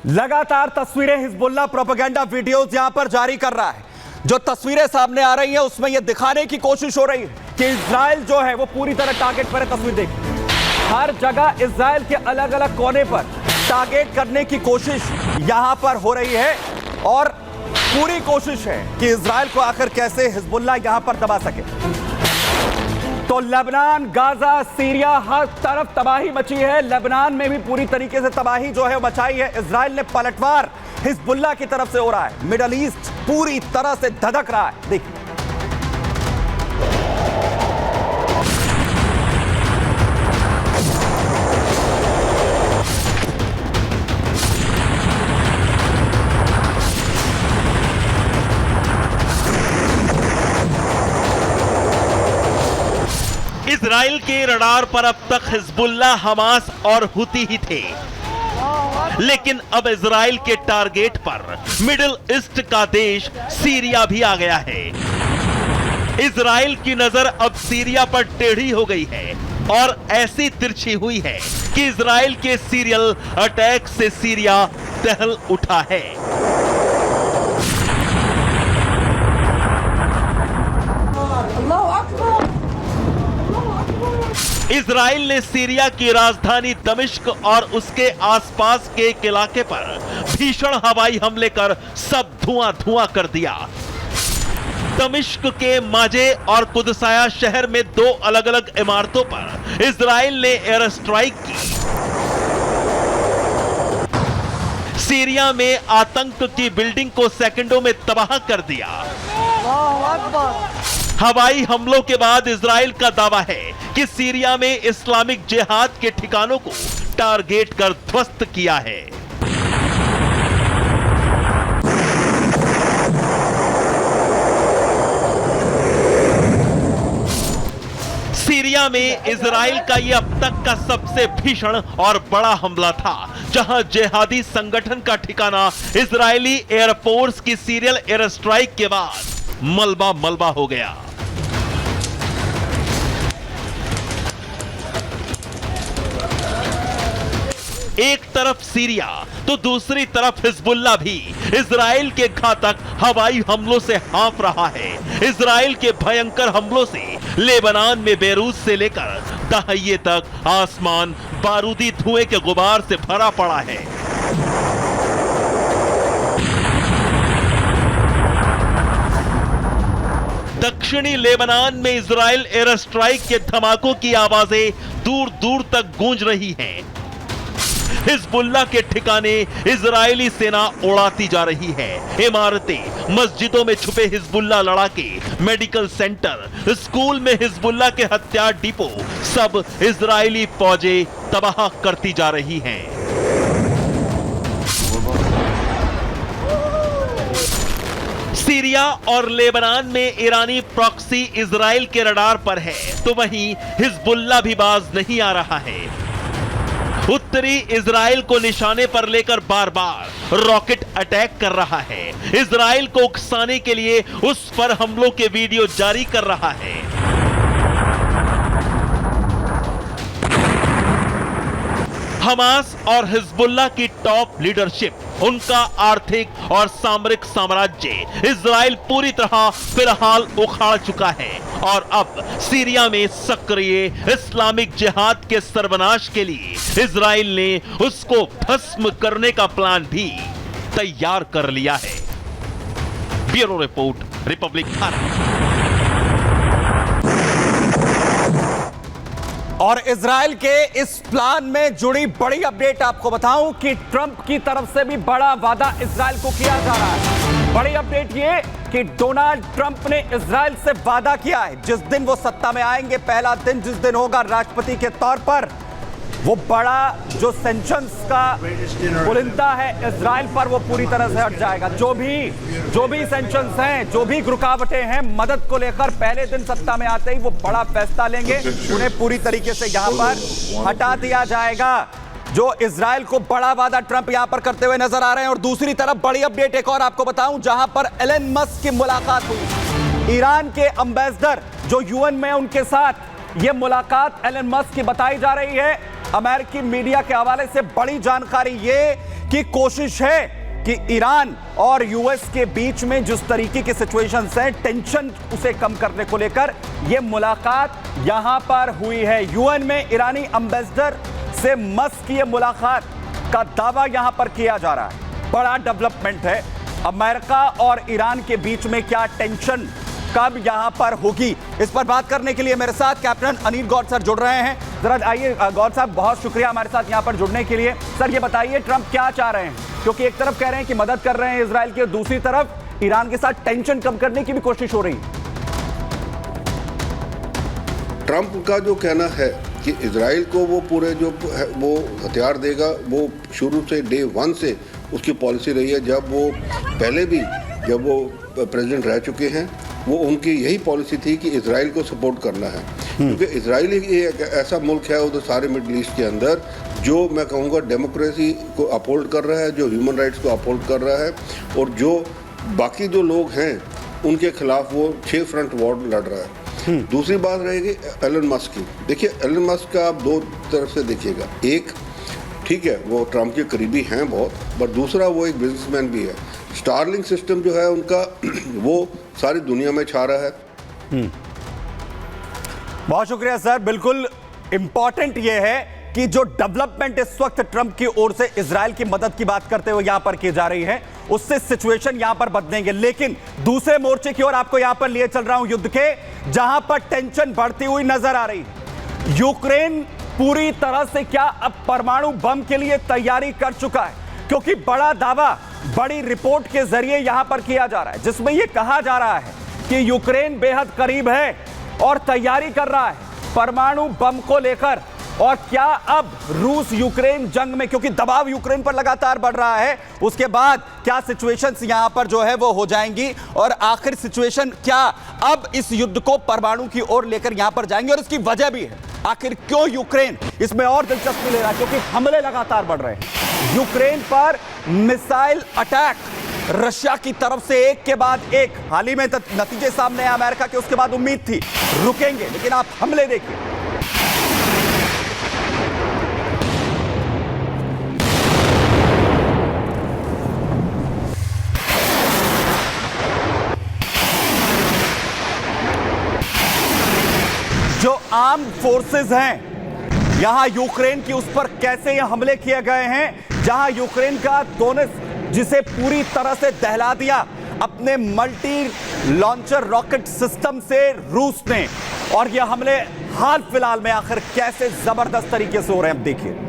लगातार तस्वीरें Hezbollah propaganda videos यहां पर जारी कर रहा है। जो तस्वीरें सामने आ रही हैं उसमें यह दिखाने की कोशिश हो रही है कि इजराइल जो है वो पूरी तरह टारगेट पर है। तस्वीर देखिए, हर जगह इजराइल के अलग अलग कोने पर टारगेट करने की कोशिश यहां पर हो रही है और पूरी कोशिश है कि इजराइल को आखिर कैसे हिजबुल्लाह यहां पर दबा सके। तो लेबनान, गाजा, सीरिया, हर तरफ तबाही मची है। लेबनान में भी पूरी तरीके से तबाही जो है मचाई है। इजराइल ने पलटवार हिजबुल्लाह की तरफ से हो रहा है। मिडल ईस्ट पूरी तरह से धधक रहा है। देखिए, इजराइल के रडार पर अब तक हिजबुल्लाह, हमास और हुती ही थे, लेकिन अब इजराइल के टारगेट पर मिडिल ईस्ट का देश सीरिया भी आ गया है। इजराइल की नजर अब सीरिया पर टेढ़ी हो गई है और ऐसी तिरछी हुई है कि इजराइल के सीरियल अटैक से सीरिया दहल उठा है। इजराइल ने सीरिया की राजधानी दमिश्क और उसके आसपास के एक इलाके पर भीषण हवाई हमले कर सब धुआं धुआं कर दिया। दमिश्क के माजे और कुदसाया शहर में दो अलग अलग इमारतों पर इजराइल ने एयर स्ट्राइक की। सीरिया में आतंक की बिल्डिंग को सेकंडों में तबाह कर दिया। हवाई हमलों के बाद इजराइल का दावा है कि सीरिया में इस्लामिक जिहाद के ठिकानों को टारगेट कर ध्वस्त किया है। सीरिया में इजराइल का यह अब तक का सबसे भीषण और बड़ा हमला था, जहां जिहादी संगठन का ठिकाना इजरायली एयरफोर्स की सीरियल एयर स्ट्राइक के बाद मलबा मलबा हो गया। एक तरफ सीरिया तो दूसरी तरफ हिजबुल्लाह भी इजराइल के घातक हवाई हमलों से हाँफ रहा है। इजराइल के भयंकर हमलों से लेबनान में बेरूत से लेकर दहिये तक आसमान बारूदी धुएं के गुबार से भरा पड़ा है। दक्षिणी लेबनान में इजराइल एयर स्ट्राइक के धमाकों की आवाजें दूर दूर तक गूंज रही हैं। हिजबुल्लाह के ठिकाने इजरायली सेना उड़ाती जा रही है। इमारतें, मस्जिदों में छुपे हिजबुल्लाह लड़ाके, मेडिकल सेंटर, स्कूल में हिजबुल्लाह के हथियार डिपो, सब इजरायली फौजें तबाह करती जा रही हैं। सीरिया और लेबनान में ईरानी प्रॉक्सी इजराइल के रडार पर है, तो वहीं हिजबुल्लाह भी बाज नहीं आ रहा है। उत्तरी इजराइल को निशाने पर लेकर बार बार रॉकेट अटैक कर रहा है। इजराइल को उकसाने के लिए उस पर हमलों के वीडियो जारी कर रहा है। हमास और हिजबुल्लाह की टॉप लीडरशिप, उनका आर्थिक और सामरिक साम्राज्य इजराइल पूरी तरह फिलहाल उखाड़ चुका है और अब सीरिया में सक्रिय इस्लामिक जिहाद के सर्वनाश के लिए इजराइल ने उसको भस्म करने का प्लान भी तैयार कर लिया है। Bureau report, Republic Bharat. और इजराइल के इस प्लान में जुड़ी बड़ी अपडेट आपको बताऊं कि ट्रंप की तरफ से भी बड़ा वादा इजराइल को किया जा रहा है। बड़ी अपडेट ये कि डोनाल्ड ट्रंप ने इजराइल से वादा किया है, जिस दिन वो सत्ता में आएंगे, पहला दिन जिस दिन होगा राष्ट्रपति के तौर पर, वो बड़ा जो सैंक्शंस का पुलिंदा है इजराइल पर, वो पूरी तरह से हट जाएगा। जो भी सैंक्शंस हैं, जो भी रुकावटें हैं मदद को लेकर, पहले दिन सत्ता में आते ही वो बड़ा फैसला लेंगे, उन्हें पूरी तरीके से यहां पर हटा दिया जाएगा। जो इजराइल को बड़ा वादा ट्रंप यहां पर करते हुए नजर आ रहे हैं। और दूसरी तरफ बड़ी अपडेट एक और आपको बताऊं, जहां पर एलन मस्क की मुलाकात हुई ईरान के एम्बेसडर जो यूएन में उनके साथ यह मुलाकात एलन मस्क की बताई जा रही है। अमेरिकी मीडिया के हवाले से बड़ी जानकारी यह कि कोशिश है कि ईरान और यूएस के बीच में जिस तरीके की सिचुएशंस हैं, टेंशन उसे कम करने को लेकर यह मुलाकात यहां पर हुई है। यूएन में ईरानी एम्बेसडर से मस्क की मुलाकात का दावा यहां पर किया जा रहा है। बड़ा डेवलपमेंट है। अमेरिका और ईरान के बीच में क्या टेंशन कब यहां पर होगी, इस पर बात करने के लिए मेरे साथ कैप्टन अनिल गौड़ सर जुड़ रहे हैं। जरा आइए गौड़ साहब, बहुत शुक्रिया हमारे साथ यहां पर जुड़ने के लिए। सर ये बताइए ट्रंप क्या चाह रहे हैं, क्योंकि एक तरफ कह रहे हैं कि मदद कर रहे हैं इजराइल की, दूसरी तरफ ईरान के साथ टेंशन कम करने की भी कोशिश हो रही है। ट्रंप का जो कहना है कि इजराइल को वो पूरे जो वो हथियार देगा, वो शुरू से डे 1 से उसकी पॉलिसी रही है। जब वो पहले भी जब वो प्रेसिडेंट रह चुके हैं, वो उनकी यही पॉलिसी थी कि इजराइल को सपोर्ट करना है, क्योंकि इजराइल ही एक ऐसा मुल्क है उधर सारे मिडल ईस्ट के अंदर जो मैं कहूँगा डेमोक्रेसी को अपहोल्ड कर रहा है, जो ह्यूमन राइट्स को अपहोल्ड कर रहा है, और जो बाकी जो लोग हैं उनके खिलाफ वो 6 फ्रंट वॉर लड़ रहा है। दूसरी बात रहेगी एलन मस्क की। देखिए एलन मस्क का आप दो तरफ से देखिएगा। एक, ठीक है, वो ट्रंप के करीबी हैं बहुत, बट दूसरा वो एक बिजनेसमैन भी है। स्टारलिंक सिस्टम जो है उनका वो सारी दुनिया में छा रहा है। बहुत शुक्रिया सर। बिल्कुल इंपॉर्टेंट यह है कि जो डेवलपमेंट इस वक्त ट्रंप की ओर से इजराइल की मदद की बात करते हुए यहां पर की जा रही है, उससे सिचुएशन यहां पर बदलेंगे। लेकिन दूसरे मोर्चे की ओर आपको यहां पर लिए चल रहा हूं युद्ध के, जहां पर टेंशन बढ़ती हुई नजर आ रही है। यूक्रेन पूरी तरह से क्या अब परमाणु बम के लिए तैयारी कर चुका है, क्योंकि बड़ा दावा बड़ी रिपोर्ट के जरिए यहां पर किया जा रहा है, जिसमें यह कहा जा रहा है कि यूक्रेन बेहद करीब है और तैयारी कर रहा है परमाणु बम को लेकर। और क्या अब रूस यूक्रेन जंग में, क्योंकि दबाव यूक्रेन पर लगातार बढ़ रहा है, उसके बाद क्या सिचुएशंस यहां पर जो है वो हो जाएंगी, और आखिर सिचुएशन क्या अब इस युद्ध को परमाणु की ओर लेकर यहां पर जाएंगे, और इसकी वजह भी है आखिर क्यों यूक्रेन इसमें और दिलचस्पी ले रहा है, क्योंकि हमले लगातार बढ़ रहे हैं। यूक्रेन पर मिसाइल अटैक रशिया की तरफ से एक के बाद एक, हाल ही में नतीजे सामने आए अमेरिका के, उसके बाद उम्मीद थी रुकेंगे, लेकिन आप हमले देखिए। जो आर्म फोर्सेस हैं यहां यूक्रेन की, उस पर कैसे ये हमले किए गए हैं, जहां यूक्रेन का दोनों जिसे पूरी तरह से दहला दिया अपने मल्टी लॉन्चर रॉकेट सिस्टम से रूस ने, और ये हमले हाल फिलहाल में आखिर कैसे जबरदस्त तरीके से हो रहे हैं, अब देखिए।